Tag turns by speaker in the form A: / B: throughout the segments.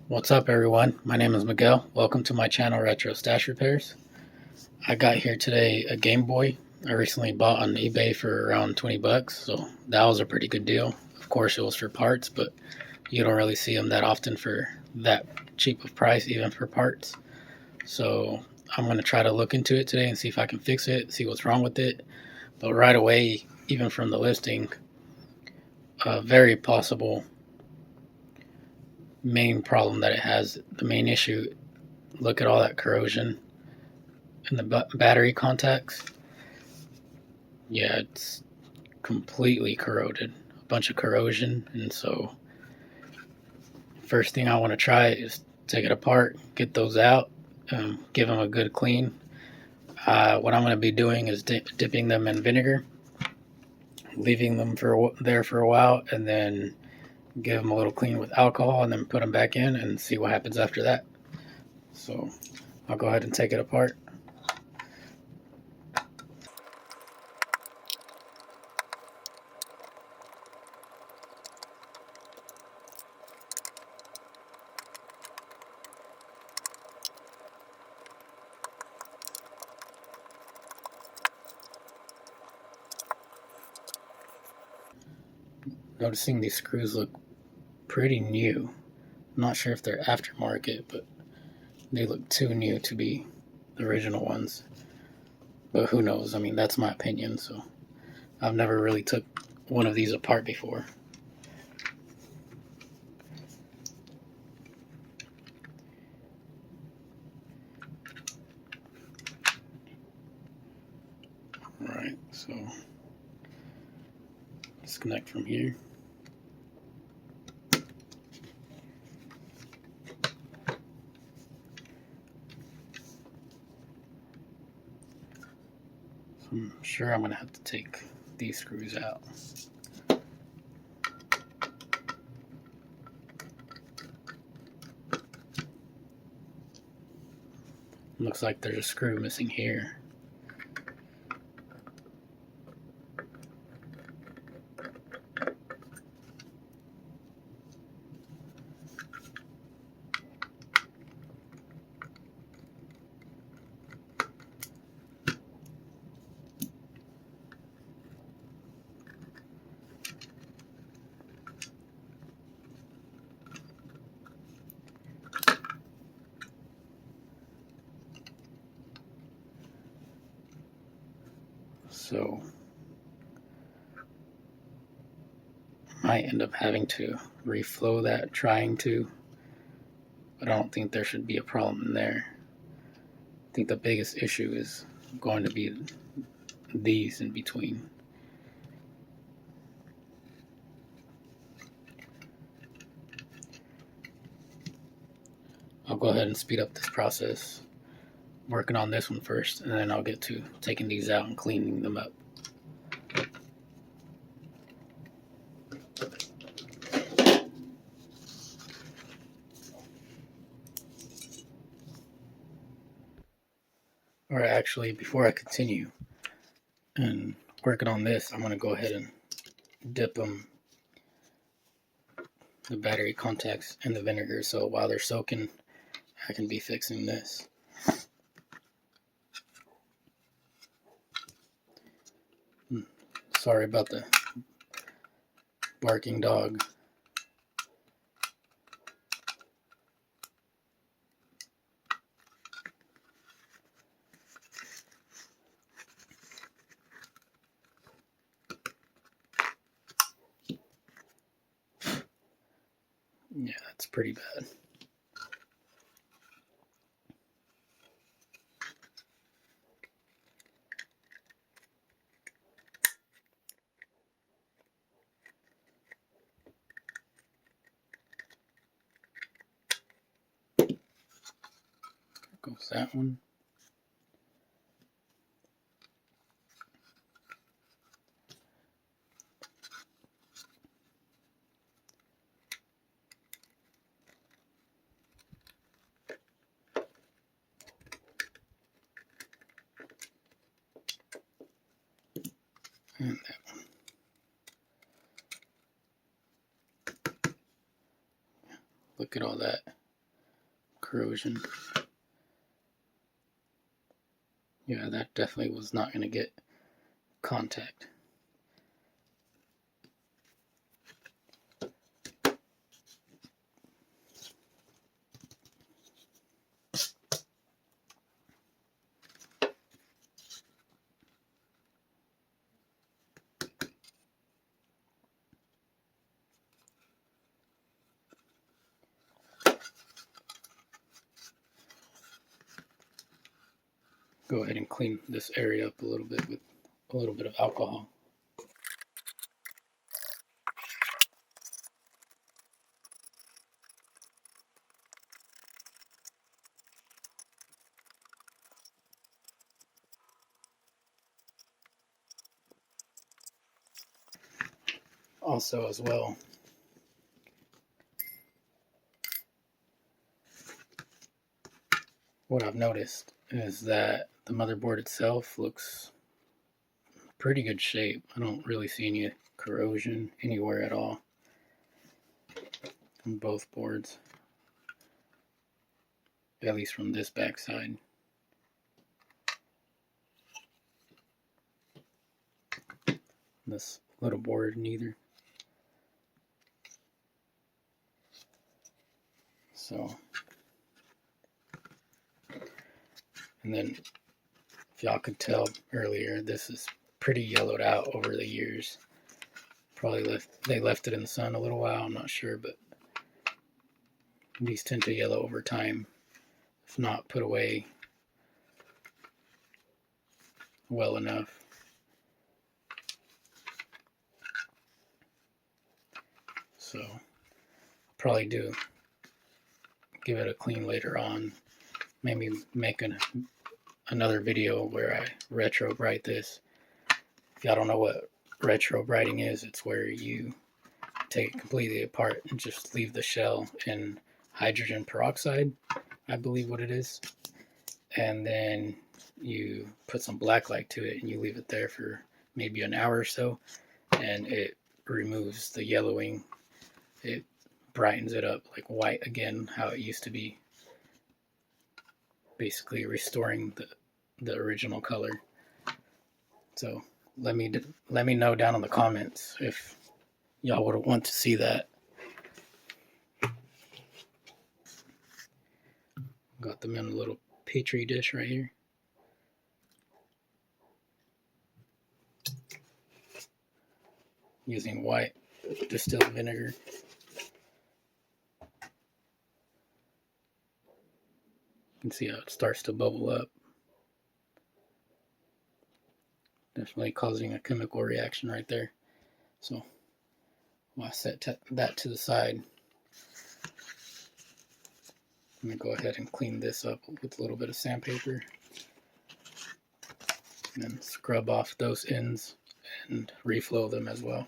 A: What's up everyone? My name is Miguel. Welcome to my channel Retro Stash Repairs. I got here today a Game Boy I recently bought on eBay for around 20 bucks, so that was a pretty good deal. Of course it was for parts, but you don't really see them that often for that cheap of price, even for parts. So I'm going to try to look into it today and see if I can fix it, see what's wrong with it. But right away, even from the listing, a very possible main problem that it has, the main issue, look at all that corrosion in the battery contacts. Yeah, it's completely corroded, a bunch of corrosion. And so first thing I want to try is take it apart, get those out, give them a good clean. What I'm going to be doing is dipping them in vinegar, leaving them there for a while, and then give them a little clean with alcohol, and then put them back in and see what happens after that. So I'll go ahead and take it apart. Noticing these screws look pretty new. I'm not sure if they're aftermarket, but they look too new to be the original ones. But who knows? I mean, that's my opinion. So I've never really took one of these apart before. Alright, so disconnect from here. So I'm sure I'm going to have to take these screws out. Looks like there's a screw missing here. So I might end up having to reflow that, trying to, but I don't think there should be a problem there. I think the biggest issue is going to be these in between. I'll go ahead and speed up this process, working on this one first, and then I'll get to taking these out and cleaning them up. Or actually, before I continue and working on this, I'm going to go ahead and dip the battery contacts in the vinegar, so while they're soaking, I can be fixing this. Sorry about the barking dog. Yeah, that's pretty bad. There goes that one. And that one. Look at all that corrosion. Yeah, that definitely was not going to get contact. Go ahead and clean this area up a little bit with a little bit of alcohol. Also, as well, what I've noticed is that the motherboard itself looks pretty good shape. I don't really see any corrosion anywhere at all on both boards, at least from this back side. This little board neither. So, and then if y'all could tell earlier, this is pretty yellowed out over the years. Probably they left it in the sun a little while, I'm not sure, but these tend to yellow over time if not put away well enough. So I'll probably give it a clean later on. Maybe make another video where I retro bright this. If y'all don't know what retro brighting is, it's where you take it completely apart and just leave the shell in hydrogen peroxide, I believe what it is. And then you put some black light to it and you leave it there for maybe an hour or so, and it removes the yellowing. It brightens it up like white again, how it used to be, basically restoring the original color. So let me know down in the comments if y'all would want to see that. Got them in a little petri dish right here. Using white distilled vinegar. You can see how it starts to bubble up. Definitely causing a chemical reaction right there. So I'll set that to the side. I'm going to go ahead and clean this up with a little bit of sandpaper. And then scrub off those ends and reflow them as well.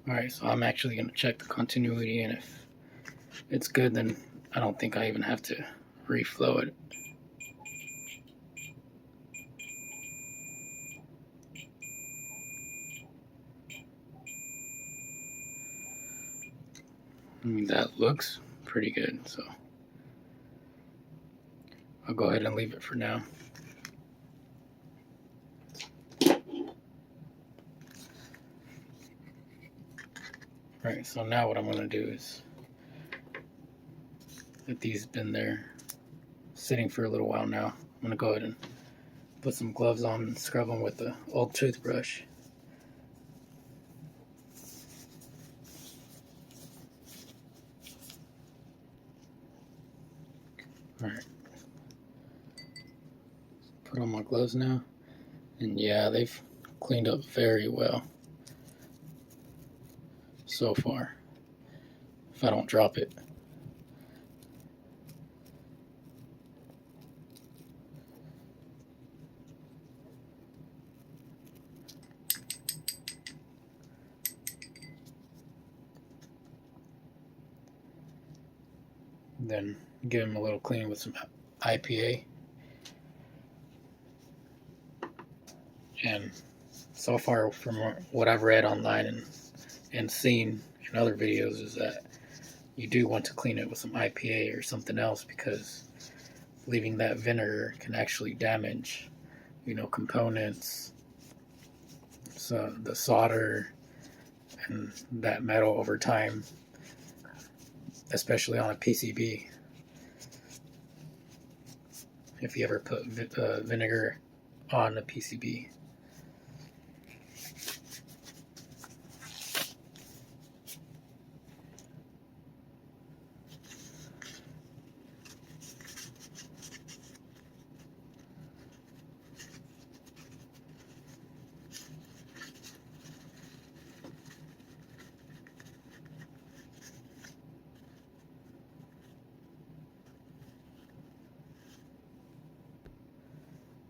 A: Alright, so I'm actually going to check the continuity, and if it's good, then I don't think I even have to reflow it. I mean, that looks pretty good, so I'll go ahead and leave it for now. Alright, so now what I'm going to do is, that these have been there sitting for a little while now, I'm going to go ahead and put some gloves on and scrub them with the old toothbrush. Alright, put on my gloves now, and yeah, they've cleaned up very well so far, if I don't drop it. Then give them a little clean with some IPA. And so far, from what I've read online and seen in other videos, is that you do want to clean it with some IPA or something else, because leaving that vinegar can actually damage, components, so the solder and that metal over time, especially on a PCB. If you ever put vinegar on a PCB.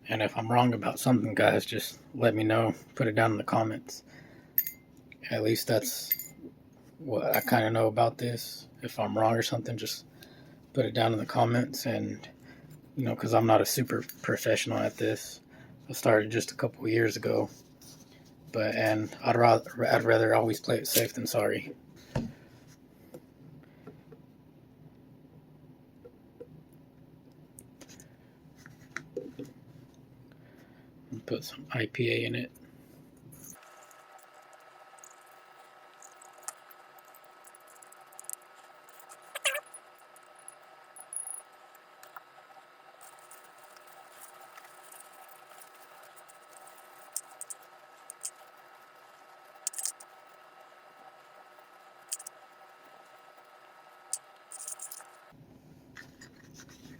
A: And if I'm wrong about something, guys, just let me know. Put it down in the comments. At least that's what I kind of know about this. If I'm wrong or something, just put it down in the comments. And, because I'm not a super professional at this. I started just a couple years ago. And I'd rather always play it safe than sorry. Put some IPA in it.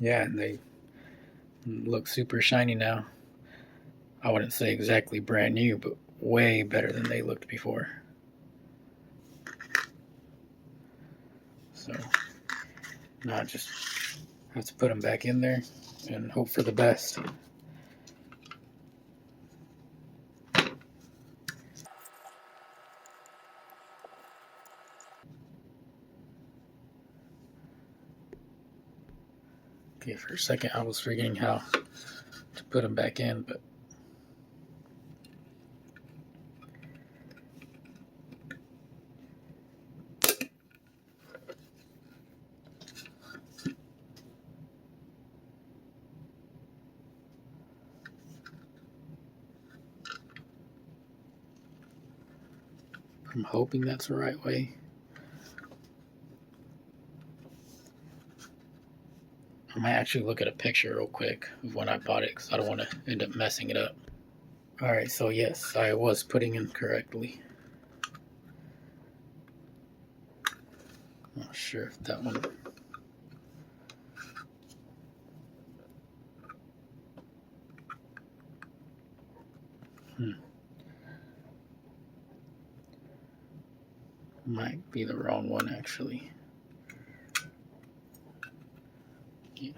A: Yeah, and they look super shiny now. I wouldn't say exactly brand new, but way better than they looked before. So now I just have to put them back in there and hope for the best. Okay, for a second I was forgetting how to put them back in, but I'm hoping that's the right way. I might actually look at a picture real quick of when I bought it, because I don't want to end up messing it up. Alright, so yes, I was putting in correctly. Not sure if that one... Might be the wrong one, actually. Yeah.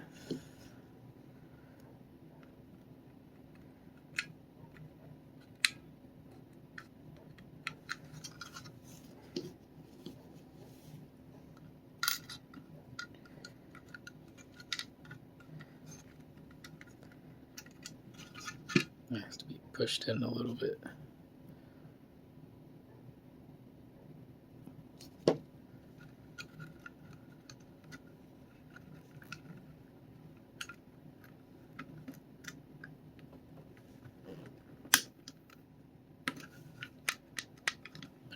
A: It has to be pushed in a little bit.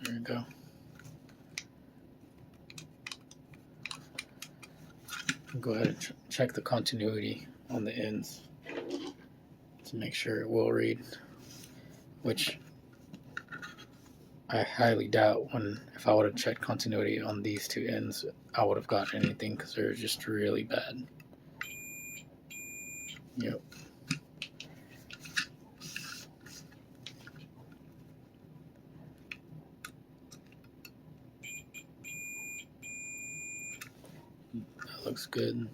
A: There we go. Go ahead and check the continuity on the ends to make sure it will read, which I highly doubt. If I would have checked continuity on these two ends, I would have gotten anything, because they're just really bad. Yep. That looks good.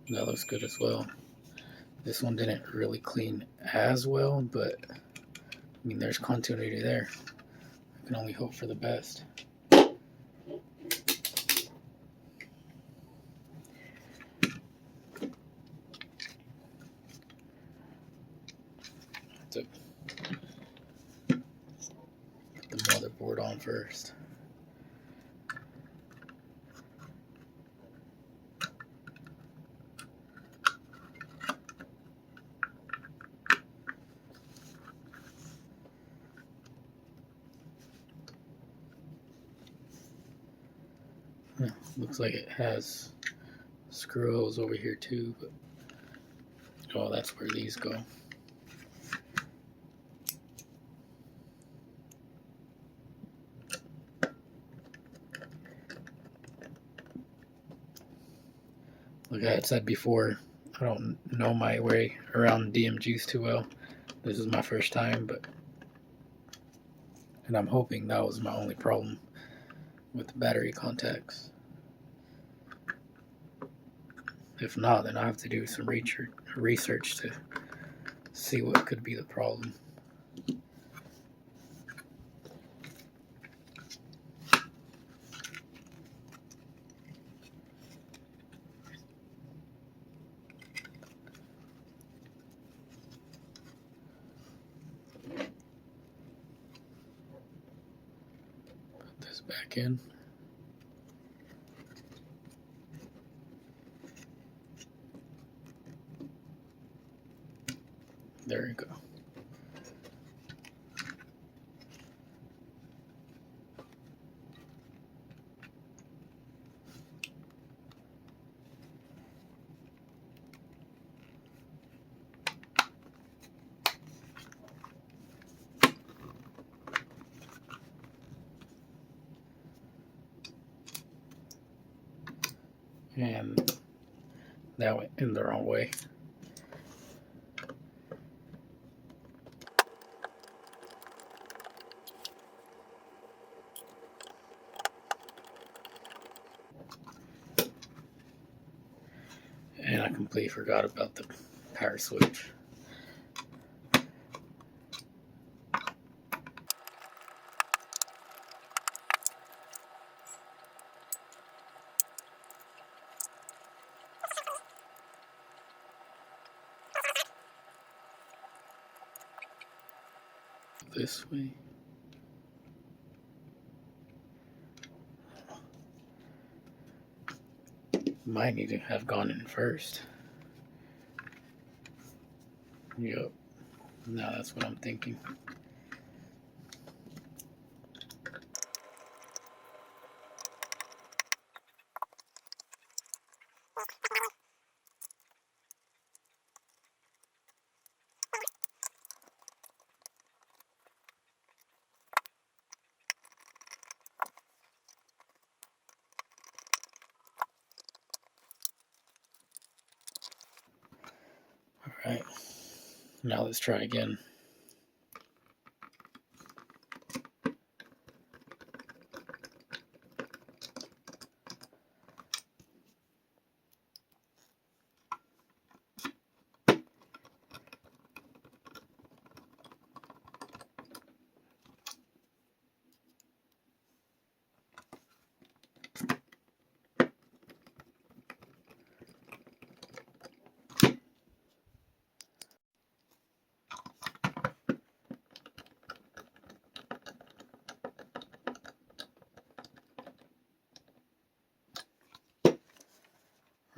A: That looks good as well. This one didn't really clean as well, but I mean, there's continuity there. I can only hope for the best. To put the motherboard on first. Looks like it has screw holes over here too, but oh, that's where these go. Like I had said before, I don't know my way around DMGs too well. This is my first time, and I'm hoping that was my only problem with the battery contacts. If not, then I have to do some research to see what could be the problem. Put this back in. There you go. And that went in the wrong way. And I completely forgot about the power switch. This way. Might need to have gone in first. Yep. Now that's what I'm thinking. Alright. Now let's try again.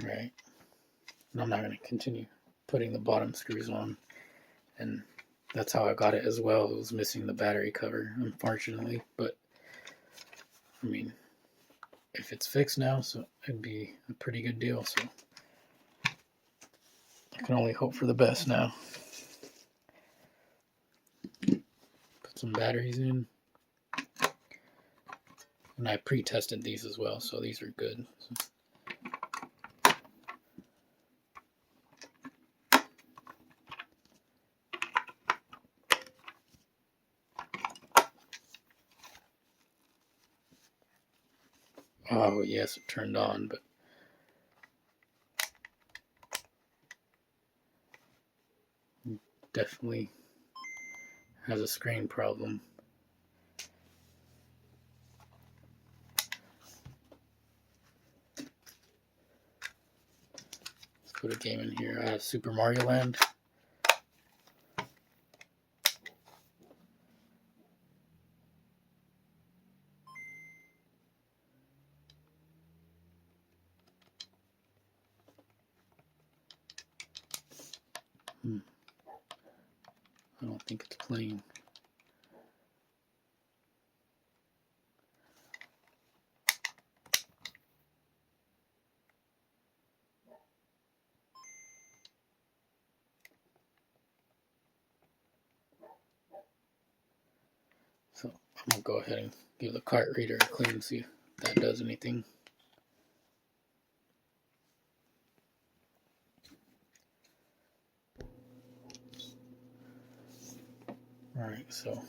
A: Right. And I'm not going to continue putting the bottom screws on. And that's how I got it as well. It was missing the battery cover, unfortunately. But, I mean, if it's fixed now, so it'd be a pretty good deal. So I can only hope for the best now. Put some batteries in. And I pre-tested these as well, so these are good. Oh yes, it turned on, but definitely has a screen problem. Let's put a game in here. I have Super Mario Land. I don't think it's playing. So I'm gonna go ahead and give the cart reader a clean and see if that does anything. Alright, so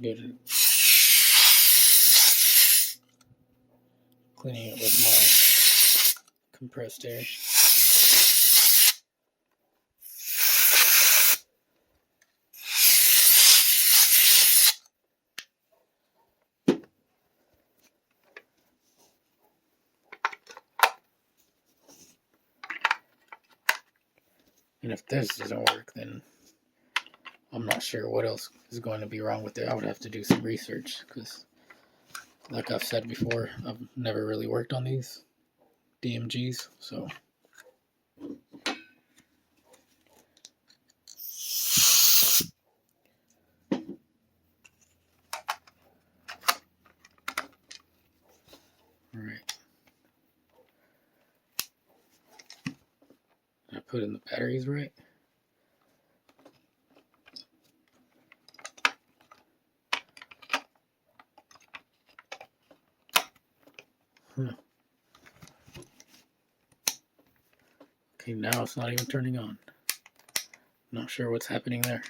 A: get it. Cleaning it with my compressed air. And if this doesn't work, then I'm not sure what else is going to be wrong with it. I would have to do some research because, like I've said before, I've never really worked on these DMGs, so. Alright. I put in the batteries right. Okay, now it's not even turning on. Not sure what's happening there.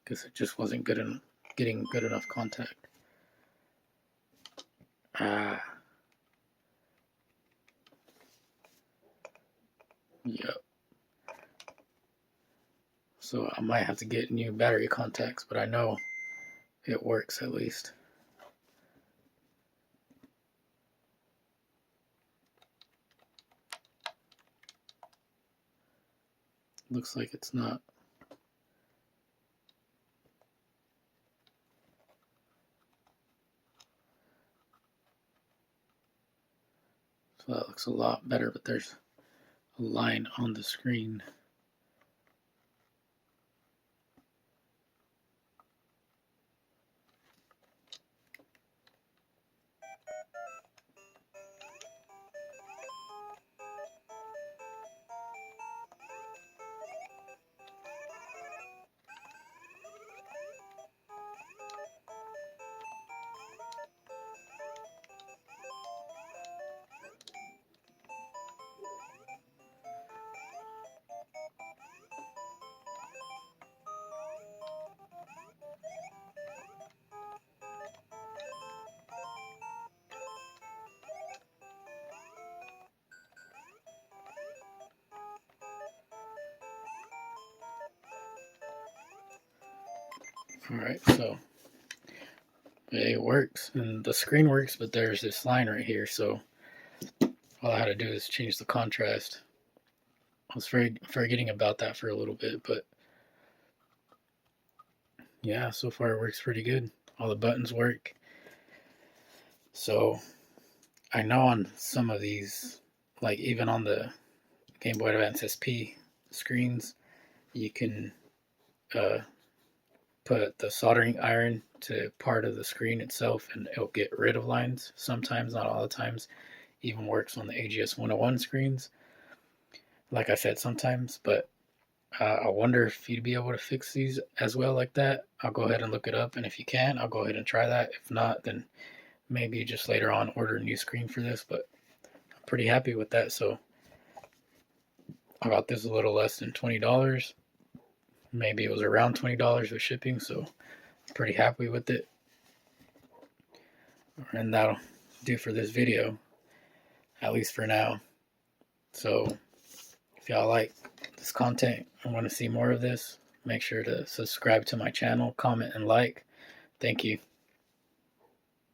A: Guess it just wasn't getting good enough contact. Yep. So I might have to get new battery contacts, but I know it works at least. Looks like it's not. So that looks a lot better, but there's a line on the screen. Alright, so it works and the screen works, but there's this line right here, so all I had to do is change the contrast. I was forgetting about that for a little bit, but yeah, so far it works pretty good. All the buttons work. So I know on some of these, like even on the Game Boy Advance SP screens, you can put the soldering iron to part of the screen itself and it'll get rid of lines. Sometimes, not all the times. Even works on the AGS 101 screens. Like I said, sometimes, but I wonder if you'd be able to fix these as well like that. I'll go ahead and look it up, and if you can, I'll go ahead and try that. If not, then maybe just later on order a new screen for this, but I'm pretty happy with that. So I got this a little less than $20. Maybe it was around $20 with shipping, so I'm pretty happy with it. And that'll do for this video, at least for now. So if y'all like this content and want to see more of this, make sure to subscribe to my channel, comment, and like. Thank you.